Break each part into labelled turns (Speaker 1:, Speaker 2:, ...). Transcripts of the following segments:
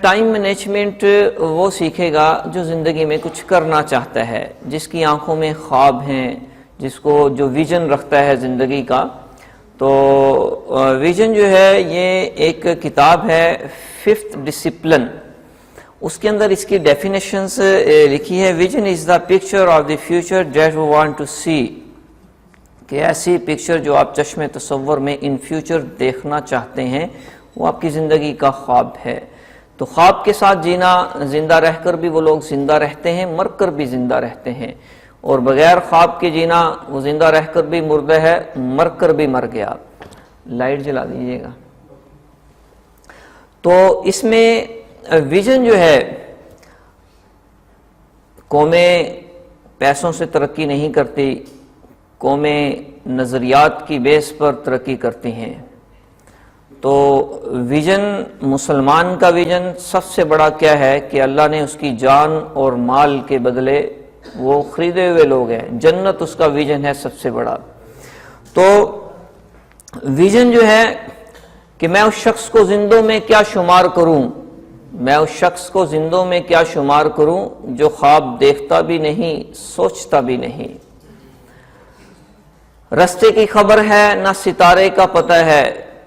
Speaker 1: Time management وہ سیکھے گا جو زندگی میں کچھ کرنا چاہتا ہے، جس کی آنکھوں میں خواب ہیں، جس کو جو ویژن رکھتا ہے زندگی کا. تو ویژن جو ہے یہ ایک کتاب ہے ففتھ ڈسپلن، اس کے اندر اس کی ڈیفینیشنز لکھی ہے. Vision is the picture of the future that we want to see, کہ ایسی پکچر جو آپ چشم تصور میں ان فیوچر دیکھنا چاہتے ہیں وہ آپ کی زندگی کا خواب ہے. تو خواب کے ساتھ جینا، زندہ رہ کر بھی وہ لوگ زندہ رہتے ہیں، مر کر بھی زندہ رہتے ہیں، اور بغیر خواب کے جینا وہ زندہ رہ کر بھی مردہ ہے، مر کر بھی مر گیا. لائٹ جلا دیجیے گا. تو اس میں ویژن جو ہے، قومیں پیسوں سے ترقی نہیں کرتی، قومیں نظریات کی بیس پر ترقی کرتی ہیں. تو ویژن، مسلمان کا ویژن سب سے بڑا کیا ہے کہ اللہ نے اس کی جان اور مال کے بدلے وہ خریدے ہوئے لوگ ہیں، جنت اس کا ویژن ہے سب سے بڑا. تو ویژن جو ہے کہ میں اس شخص کو زندوں میں کیا شمار کروں، میں اس شخص کو زندوں میں کیا شمار کروں جو خواب دیکھتا بھی نہیں، سوچتا بھی نہیں. رستے کی خبر ہے نہ ستارے کا پتہ ہے،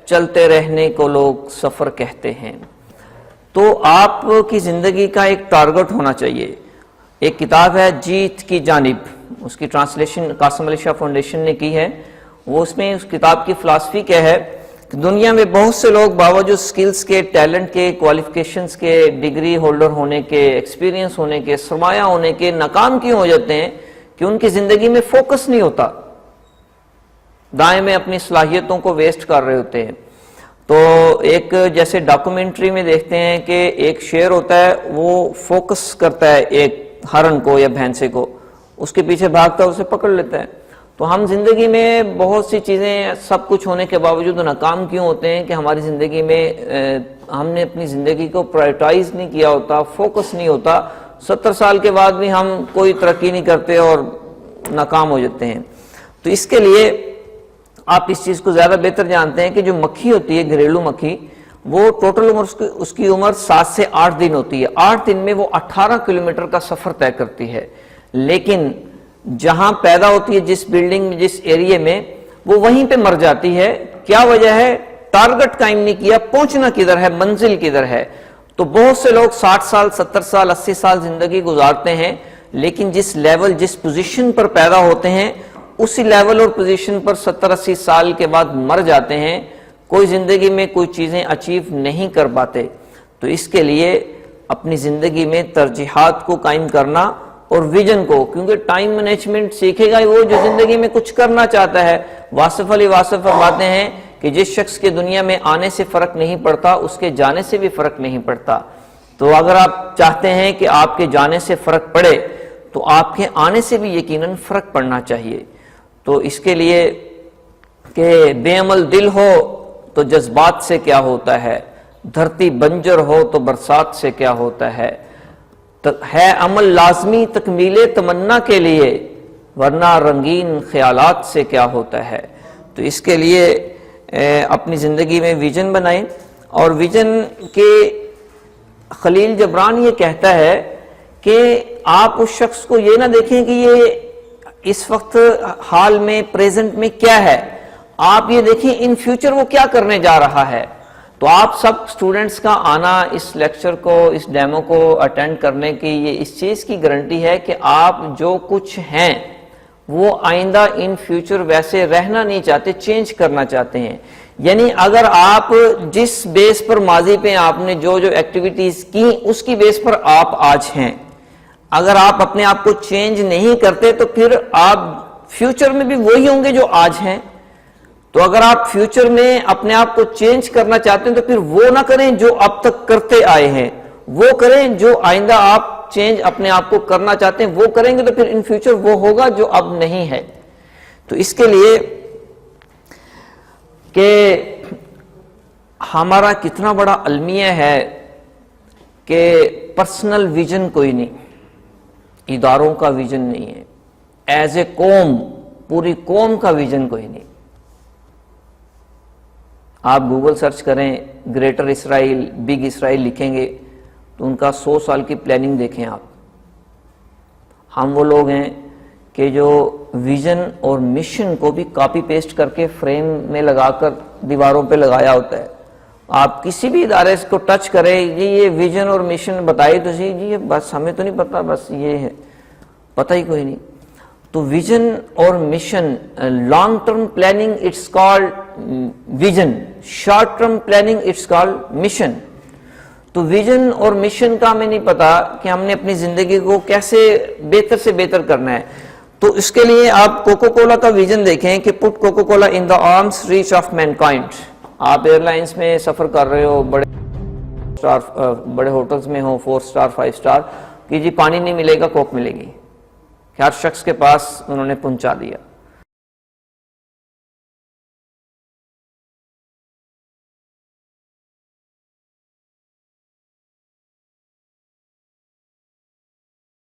Speaker 1: چلتے رہنے کو لوگ سفر کہتے ہیں. تو آپ کی زندگی کا ایک ٹارگٹ ہونا چاہیے. ایک کتاب ہے جیت کی جانب، اس کی ٹرانسلیشن قاسم علی شاہ فاؤنڈیشن نے کی ہے. وہ اس میں اس کتاب کی فلسفی کیا ہے کہ دنیا میں بہت سے لوگ باوجود سکلز کے، ٹیلنٹ کے، کوالیفیکیشنز کے، ڈگری ہولڈر ہونے کے، ایکسپیرینس ہونے کے، سرمایہ ہونے کے ناکام کیوں ہو جاتے ہیں؟ کہ ان کی زندگی میں فوکس نہیں ہوتا، دائیں میں اپنی صلاحیتوں کو ویسٹ کر رہے ہوتے ہیں. تو ایک جیسے ڈاکومنٹری میں دیکھتے ہیں کہ ایک شیر ہوتا ہے، وہ فوکس کرتا ہے ایک ہرن کو یا بھینسے کو، اس کے پیچھے بھاگتا ہے، اسے پکڑ لیتا ہے. تو ہم زندگی میں بہت سی چیزیں سب کچھ ہونے کے باوجود ناکام کیوں ہوتے ہیں؟ کہ ہماری زندگی میں ہم نے اپنی زندگی کو پرائرٹائز نہیں کیا ہوتا، فوکس نہیں ہوتا. 70 سال کے بعد بھی ہم کوئی ترقی نہیں کرتے اور ناکام ہو جاتے ہیں. تو اس کے لیے آپ اس چیز کو زیادہ بہتر جانتے ہیں کہ جو مکھی ہوتی ہے، گھریلو مکھی، وہ ٹوٹل عمر اس کی عمر 7 سے 8 دن ہوتی ہے. 8 دن میں وہ 18 کلومیٹر کا سفر طے کرتی ہے. لیکن جہاں پیدا ہوتی ہے، جس بلڈنگ میں، جس ایریے میں، وہ وہیں پہ مر جاتی ہے. کیا وجہ ہے؟ ٹارگٹ قائم نہیں کیا، پہنچنا کدھر ہے، منزل کدھر ہے. تو بہت سے لوگ 60 سال، 70 سال، 80 سال زندگی گزارتے ہیں، لیکن جس لیول، جس پوزیشن پر پیدا ہوتے ہیں، اسی لیول اور پوزیشن پر 70-80 سال کے بعد مر جاتے ہیں. کوئی زندگی میں کوئی چیزیں اچیو نہیں کر پاتے. تو اس کے لیے اپنی زندگی میں ترجیحات کو قائم کرنا اور ویژن کو، کیونکہ ٹائم مینجمنٹ سیکھے گا وہ جو زندگی میں کچھ کرنا چاہتا ہے. واصف علی واصف فرماتے ہیں کہ جس شخص کے دنیا میں آنے سے فرق نہیں پڑتا، اس کے جانے سے بھی فرق نہیں پڑتا. تو اگر آپ چاہتے ہیں کہ آپ کے جانے سے فرق پڑے تو آپ کے آنے سے بھی یقیناً فرق پڑنا چاہیے. تو اس کے لیے کہ بے عمل دل ہو تو جذبات سے کیا ہوتا ہے، دھرتی بنجر ہو تو برسات سے کیا ہوتا ہے عمل لازمی تکمیل تمنا کے لیے، ورنہ رنگین خیالات سے کیا ہوتا ہے. تو اس کے لیے اپنی زندگی میں ویژن بنائیں. اور ویژن کے خلیل جبران یہ کہتا ہے کہ آپ اس شخص کو یہ نہ دیکھیں کہ یہ اس وقت حال میں، پریزنٹ میں کیا ہے، آپ یہ دیکھیں ان فیوچر وہ کیا کرنے جا رہا ہے. تو آپ سب سٹوڈنٹس کا آنا اس لیکچر کو، اس ڈیمو کو اٹینڈ کرنے کی یہ اس چیز کی گارنٹی ہے کہ آپ جو کچھ ہیں وہ آئندہ ان فیوچر ویسے رہنا نہیں چاہتے، چینج کرنا چاہتے ہیں. یعنی اگر آپ جس بیس پر ماضی پہ آپ نے جو ایکٹیویٹیز کی، اس کی بیس پر آپ آج ہیں، اگر آپ اپنے آپ کو چینج نہیں کرتے تو پھر آپ فیوچر میں بھی وہی ہوں گے جو آج ہیں. تو اگر آپ فیوچر میں اپنے آپ کو چینج کرنا چاہتے ہیں تو پھر وہ نہ کریں جو اب تک کرتے آئے ہیں، وہ کریں جو آئندہ آپ چینج اپنے آپ کو کرنا چاہتے ہیں. وہ کریں گے تو پھر ان فیوچر وہ ہوگا جو اب نہیں ہے. تو اس کے لیے کہ ہمارا کتنا بڑا المیہ ہے کہ پرسنل ویژن کوئی نہیں، اداروں کا ویژن نہیں ہے، ایز اے قوم، پوری قوم کا ویژن کوئی نہیں. آپ گوگل سرچ کریں گریٹر اسرائیل، بگ اسرائیل لکھیں گے تو ان کا 100 سال کی پلاننگ دیکھیں آپ. ہم وہ لوگ ہیں کہ جو ویژن اور مشن کو بھی کاپی پیسٹ کر کے فریم میں لگا کر دیواروں پہ لگایا ہوتا ہے. آپ کسی بھی ادارے کو ٹچ کریں، جی یہ ویژن اور مشن بتائی تو جی یہ بس ہمیں تو نہیں پتا، بس یہ ہے، پتہ ہی کوئی نہیں. تو ویژن اور mission, long term planning it's called vision, short term planning it's called mission. تو ویژن اور مشن کا ہمیں نہیں پتا کہ ہم نے اپنی زندگی کو کیسے بہتر سے بہتر کرنا ہے. تو اس کے لیے آپ کوکو کولا کا ویژن دیکھیں کہ put Coca Cola in the arms reach of mankind. آپ ایئر لائنس میں سفر کر رہے ہو، بڑے ہوٹلز میں ہو، 4 سٹار 5 سٹار، کہ جی پانی نہیں ملے گا، کوک ملے گی، ہر شخص کے پاس انہوں نے پہنچا دیا.